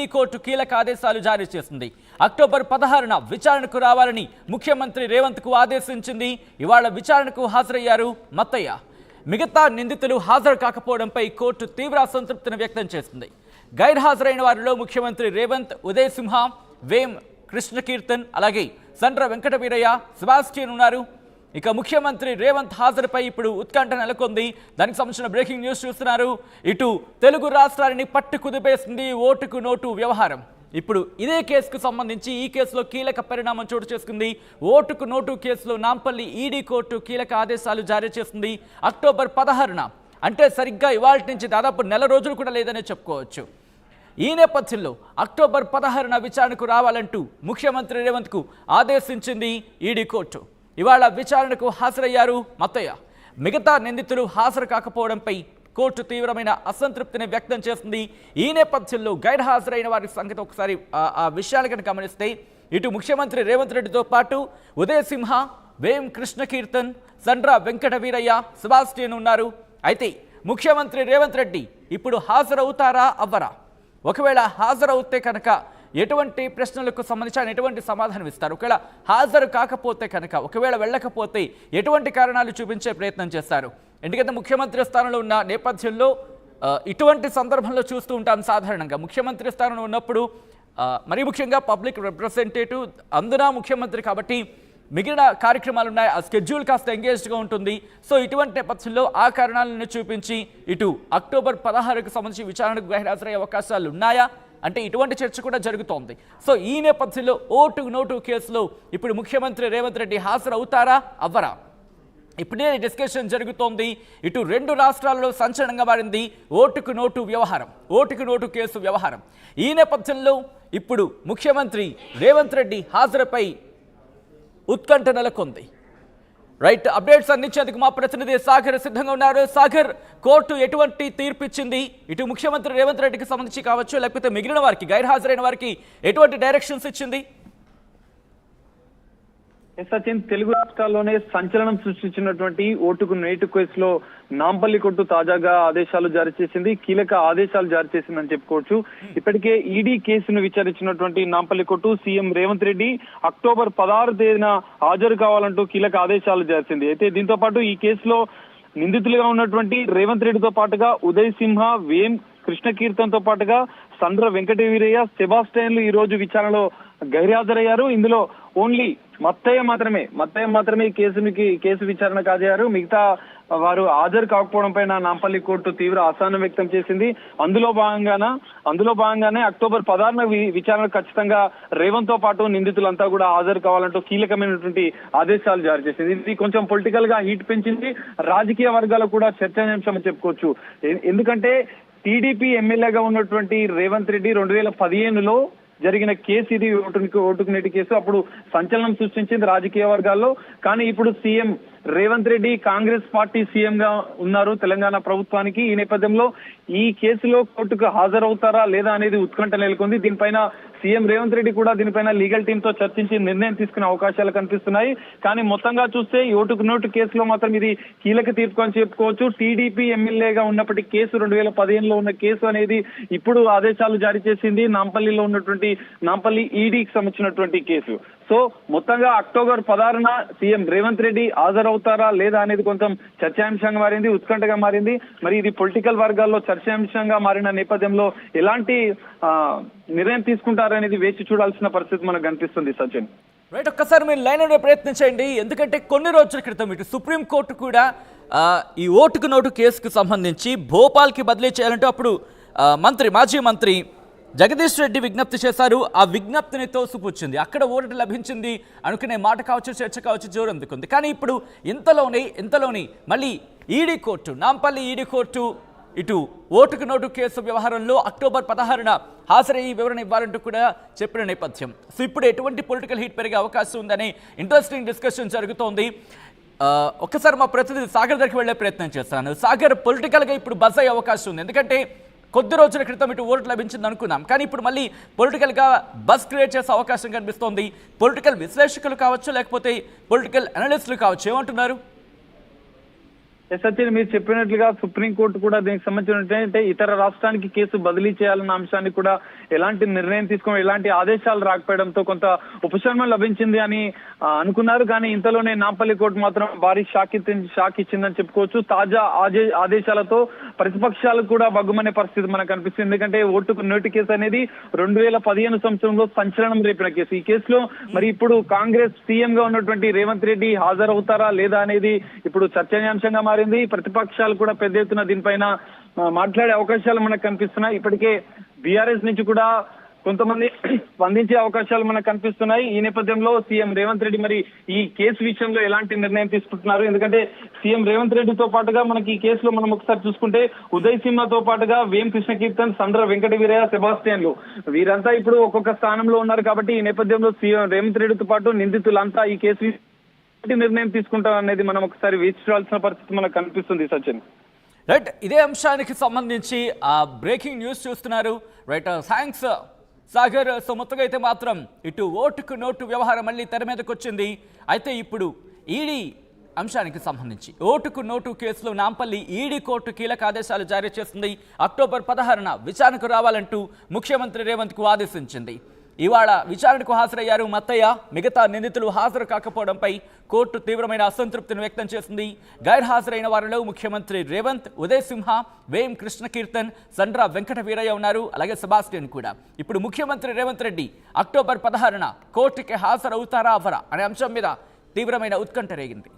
ED court కీలక ఆదేశాలు జారీ చేసింది. అక్టోబర్ 16న విచారణకు రావాలని ముఖ్యమంత్రి రేవంత్కు ఆదేశించింది. ఇవాళ విచారణకు హాజరయ్యారు మత్తయ్య. మిగతా నిందితులు హాజరు కాకపోవడంపై కోర్టు తీవ్ర అసంతృప్తిని వ్యక్తం చేసింది. గైర్హాజరైన వారిలో ముఖ్యమంత్రి రేవంత్, ఉదయ్ సింహ, వేం కృష్ణకీర్తన్, అలాగే సండ్ర వెంకటవీరయ్య, సెబాస్టియన్ ఉన్నారు. ఇక ముఖ్యమంత్రి రేవంత్ హాజరుపై ఇప్పుడు ఉత్కంఠ నెలకొంది. దానికి సంబంధించిన బ్రేకింగ్ న్యూస్ చూస్తున్నారు. ఇటు తెలుగు రాష్ట్రాలని పట్టు కుదిపేసింది ఓటుకు నోటు వ్యవహారం. ఇప్పుడు ఇదే కేసుకు సంబంధించి ఈ కేసులో కీలక పరిణామం చోటు చేసుకుంది. ఓటుకు నోటు కేసులో నాంపల్లి ఈడీ కోర్టు కీలక ఆదేశాలు జారీ చేసింది. అక్టోబర్ 16న అంటే సరిగ్గా ఇవాళ నుంచి దాదాపు నెల రోజులు కూడా లేదనే చెప్పుకోవచ్చు. ఈ నేపథ్యంలో అక్టోబర్ 16న విచారణకు రావాలంటూ ముఖ్యమంత్రి రేవంత్కు ఆదేశించింది ఈడీ కోర్టు. ఇవాళ విచారణకు హాజరయ్యారు మత్తయ్య. మిగతా నిందితులు హాజరు కాకపోవడంపై కోర్టు తీవ్రమైన అసంతృప్తిని వ్యక్తం చేస్తుంది. ఈ నేపథ్యంలో గైర్హాజరైన వారి సంగతి ఒకసారి ఆ విషయాలు కనుక గమనిస్తే, ఇటు ముఖ్యమంత్రి రేవంత్ రెడ్డితో పాటు ఉదయ్ సింహ, వేం కృష్ణకీర్తన్, సండ్ర వెంకటవీరయ్య, సెబాస్టియన్ ఉన్నారు. అయితే ముఖ్యమంత్రి రేవంత్ రెడ్డి ఇప్పుడు హాజరవుతారా అవ్వరా? ఒకవేళ హాజరవుతే కనుక ఎటువంటి ప్రశ్నలకు సంబంధించి ఆయన ఎటువంటి సమాధానం ఇస్తారు? ఒకవేళ హాజరు కాకపోతే కనుక, ఒకవేళ వెళ్ళకపోతే ఎటువంటి కారణాలు చూపించే ప్రయత్నం చేస్తారు? ఎందుకంటే ముఖ్యమంత్రి స్థానంలో ఉన్న నేపథ్యంలో ఇటువంటి సందర్భంలో చూస్తూ ఉంటాం. సాధారణంగా ముఖ్యమంత్రి స్థానంలో ఉన్నప్పుడు మరీ ముఖ్యంగా పబ్లిక్ రిప్రజెంటేటివ్, అందున ముఖ్యమంత్రి కాబట్టి మిగిలిన కార్యక్రమాలు ఉన్నాయి, ఆ స్కెడ్యూల్ కాస్త ఎంగేజ్డ్గా ఉంటుంది. సో ఇటువంటి నేపథ్యంలో ఆ కారణాలను చూపించి ఇటు అక్టోబర్ 16కు సంబంధించి విచారణకు గైర్హాజరయ్యే అవకాశాలు ఉన్నాయా అంటే ఇటువంటి చర్చ కూడా జరుగుతోంది. సో ఈ నేపథ్యంలో ఓటుకు నోటు కేసులో ఇప్పుడు ముఖ్యమంత్రి రేవంత్ రెడ్డి హాజరు అవుతారా అవ్వరా? ఇప్పుడే డిస్కషన్ జరుగుతోంది. ఇటు రెండు రాష్ట్రాలలో సంచలనంగా మారింది ఓటుకు నోటు వ్యవహారం, ఓటుకు నోటు కేసు వ్యవహారం. ఈ నేపథ్యంలో ఇప్పుడు ముఖ్యమంత్రి రేవంత్ రెడ్డి హాజరుపై ఉత్కంఠ నెలకొంది. రైట్, అప్డేట్స్ అందించేందుకు మా ప్రతినిధి సాగర్ సిద్ధంగా ఉన్నారు. సాగర్, కోర్టు ఎటువంటి తీర్పు ఇచ్చింది? ఇటు ముఖ్యమంత్రి రేవంత్ రెడ్డికి సంబంధించి కావచ్చు, లేకపోతే మిగిలిన వారికి, గైర్హాజరైన వారికి ఎటువంటి డైరెక్షన్స్ ఇచ్చింది? సచిన్, తెలుగు రాష్ట్రాల్లోనే సంచలనం సృష్టించినటువంటి ఓటుకు నోటు కేసులో నాంపల్లి కోర్టు తాజాగా ఆదేశాలు జారీ చేసింది, కీలక ఆదేశాలు జారీ చేసిందని చెప్పుకోవచ్చు. ఇప్పటికే ఈడీ కేసును విచారించినటువంటి Nampally court CM Revanth Reddy October 16 తేదీన హాజరు కావాలంటూ కీలక ఆదేశాలు జారీ చేసింది. అయితే దీంతో పాటు ఈ కేసులో నిందితులుగా ఉన్నటువంటి రేవంత్ రెడ్డితో పాటుగా ఉదయ్ సింహ, వేం కృష్ణకీర్తన్ తో పాటుగా సండ్ర వెంకటవీరయ్య, సెబాస్టియన్లు ఈ రోజు విచారణలో గైర్హాజరయ్యారు. ఇందులో ఓన్లీ మత్తయ్య మాత్రమే కేసు విచారణకు హాజరయ్యారు. మిగతా వారు హాజరు కాకపోవడం పైన నాంపల్లి కోర్టు తీవ్ర అసహనం వ్యక్తం చేసింది. అందులో భాగంగానే అక్టోబర్ 16న విచారణ ఖచ్చితంగా రేవంత్ తో పాటు నిందితులంతా కూడా హాజరు కావాలంటూ కీలకమైనటువంటి ఆదేశాలు జారీ చేసింది. ఇది కొంచెం పొలిటికల్ గా హీట్ పెంచింది, రాజకీయ వర్గాలకు కూడా చర్చనీయాంశం అని చెప్పుకోవచ్చు. ఎందుకంటే టీడీపీ ఎమ్మెల్యేగా ఉన్నటువంటి రేవంత్ రెడ్డి 2015లో జరిగిన కేసు ఇది, ఓటుకు నోటు కేసు. అప్పుడు సంచలనం సృష్టించింది రాజకీయ వర్గాల్లో. కానీ ఇప్పుడు CM Revanth Reddy Congress party CM గా ఉన్నారు తెలంగాణ ప్రభుత్వానికి. ఈ నేపథ్యంలో ఈ కేసులో కోర్టుకు హాజరవుతారా లేదా అనేది ఉత్కంఠ నెలకొంది. దీనిపైన సీఎం రేవంత్ రెడ్డి కూడా దీనిపైన లీగల్ టీమ్ తో చర్చించి నిర్ణయం తీసుకునే అవకాశాలు కనిపిస్తున్నాయి. కానీ మొత్తంగా చూస్తే ఈ ఓటుకు నోటు కేసులో మాత్రం ఇది కీలక తీర్పు అని చెప్పుకోవచ్చు. టీడీపీ ఎమ్మెల్యేగా ఉన్నప్పటి కేసు, 2015లో ఉన్న కేసు అనేది ఇప్పుడు ఆదేశాలు జారీ చేసింది నాంపల్లిలో ఉన్నటువంటి నాంపల్లి ఈడీకి సంబంధించినటువంటి కేసు. సో మొత్తంగా అక్టోబర్ 16న సీఎం రేవంత్ రెడ్డి హాజరవుతారా లేదా అనేది కొంచెం చర్చాంశంగా మారింది, ఉత్కంఠగా మారింది. మరి ఇది పొలిటికల్ వర్గాల్లో చర్చాంశంగా మారిన నేపథ్యంలో ఎలాంటి నిర్ణయం తీసుకుంటారనేది వేచి చూడాల్సిన పరిస్థితి మనకు కనిపిస్తుంది. సచిన్, రైట్, ఒక్కసారి మీరు లైన్ అనే ప్రయత్నం చేయండి. ఎందుకంటే కొన్ని రోజుల క్రితం ఇటు సుప్రీంకోర్టు కూడా ఈ ఓటుకు నోటు కేసుకు సంబంధించి భోపాల్కి బదిలీ చేయాలంటూ అప్పుడు మాజీ మంత్రి జగదీష్ రెడ్డి విజ్ఞప్తి చేశారు. ఆ విజ్ఞప్తిని తోసిపుచ్చింది, అక్కడ ఓటు లభించింది అనుకునే మాట కావచ్చు, చర్చ కావచ్చు, జోరందుకుంది. కానీ ఇప్పుడు ఇంతలోని మళ్ళీ ED court, Nampally ED court ఇటు ఓటుకు నోటు కేసు వ్యవహారంలో అక్టోబర్ 16న హాజరయ్యి వివరణ ఇవ్వాలంటూ కూడా చెప్పిన నేపథ్యం. సో ఇప్పుడు ఎటువంటి పొలిటికల్ హీట్ పెరిగే అవకాశం ఉందని ఇంట్రెస్టింగ్ డిస్కషన్ జరుగుతోంది. ఒక్కసారి మా ప్రతినిధి సాగర్ దగ్గరికి వెళ్లే ప్రయత్నం చేస్తాను. సాగర్, పొలిటికల్గా ఇప్పుడు బజ్ అయ్యే అవకాశం ఉంది, ఎందుకంటే కొద్ది రోజుల క్రితం ఇటు ఓటు లభించింది అనుకున్నాం, కానీ ఇప్పుడు మళ్ళీ పొలిటికల్గా బస్ క్రియేట్ చేసే అవకాశం కనిపిస్తోంది. పొలిటికల్ విశ్లేషకులు కావచ్చు, లేకపోతే పొలిటికల్ అనలిస్టులు కావచ్చు, ఏమంటున్నారు? సచిన్ మీరు చెప్పినట్లుగా సుప్రీంకోర్టు కూడా దీనికి సంబంధించిన ఇతర రాష్ట్రానికి కేసు బదిలీ చేయాలన్న అంశాన్ని కూడా ఎలాంటి నిర్ణయం తీసుకుని ఎలాంటి ఆదేశాలు రాకపోవడంతో కొంత ఉపశమనం లభించింది అని అనుకున్నారు. కానీ ఇంతలోనే నాంపల్లి కోర్టు మాత్రం భారీ షాక్ ఇచ్చిందని చెప్పుకోవచ్చు. తాజా ఆదేశాలతో ప్రతిపక్షాలు కూడా బగ్గుమనే పరిస్థితి మనకు కనిపిస్తుంది. ఎందుకంటే ఓటుకు నోటు కేసు అనేది 2015 సంవత్సరంలో సంచలనం రేపిన కేసు. ఈ కేసులో మరి ఇప్పుడు కాంగ్రెస్ సీఎం గా ఉన్నటువంటి రేవంత్ రెడ్డి హాజరవుతారా లేదా అనేది ఇప్పుడు చర్చనీయాంశంగా మారింది. ప్రతిపక్షాలు కూడా పెద్ద ఎత్తున దీనిపైన మాట్లాడే అవకాశాలు మనకు కనిపిస్తున్నాయి. ఇప్పటికే బీఆర్ఎస్ నుంచి కూడా కొంతమంది స్పందించే అవకాశాలు మనకు కనిపిస్తున్నాయి. ఈ నేపథ్యంలో సీఎం రేవంత్ రెడ్డి మరి ఈ కేసు విషయంలో ఎలాంటి నిర్ణయం తీసుకుంటున్నారు? ఎందుకంటే సీఎం రేవంత్ రెడ్డితో పాటుగా మనకి ఈ కేసులో మనం ఒకసారి చూసుకుంటే ఉదయ్ సింహతో పాటుగా వేం కృష్ణకీర్తన్, సండ్ర వెంకట వీరయ్య, సెబాస్టియన్లు వీరంతా ఇప్పుడు ఒక్కొక్క స్థానంలో ఉన్నారు. కాబట్టి ఈ నేపథ్యంలో సీఎం రేవంత్ రెడ్డితో పాటు నిందితులంతా ఈ కేసు నిర్ణయం తీసుకుంటాం అనేది మనం ఒకసారి వేచి చూడాల్సిన పరిస్థితి మనకు కనిపిస్తుంది. సచిన్ రైట్, ఇదే అంశానికి సంబంధించి బ్రేకింగ్ న్యూస్ చూస్తున్నారు. Right, thanks Sagar. సో మొత్తంగా అయితే మాత్రం ఇటు ఓటుకు నోటు వ్యవహారం మళ్ళీ తెర మీదకి వచ్చింది. అయితే ఇప్పుడు ఈడీ అంశానికి సంబంధించి ఓటుకు నోటు కేసులో నాంపల్లి ఈడీ కోర్టు కీలక ఆదేశాలు జారీ చేస్తుంది. అక్టోబర్ 16న విచారణకు రావాలంటూ ముఖ్యమంత్రి రేవంత్కు ఆదేశించింది. ఇవాళ విచారణకు హాజరయ్యారు మత్తయ్య. మిగతా నిందితులు హాజరు కాకపోవడంపై కోర్టు తీవ్రమైన అసంతృప్తిని వ్యక్తం చేసింది. గైర్హాజరైన వారిలో ముఖ్యమంత్రి రేవంత్, ఉదయ్ సింహ, వేం కృష్ణకీర్తన్, సండ్ర వెంకట వీరయ్య ఉన్నారు. అలాగే సెబాస్టియన్ కూడా. ఇప్పుడు ముఖ్యమంత్రి రేవంత్ రెడ్డి అక్టోబర్ 16న కోర్టుకి హాజరవుతారా అవరా అనే అంశం మీద తీవ్రమైన ఉత్కంఠ రేగింది.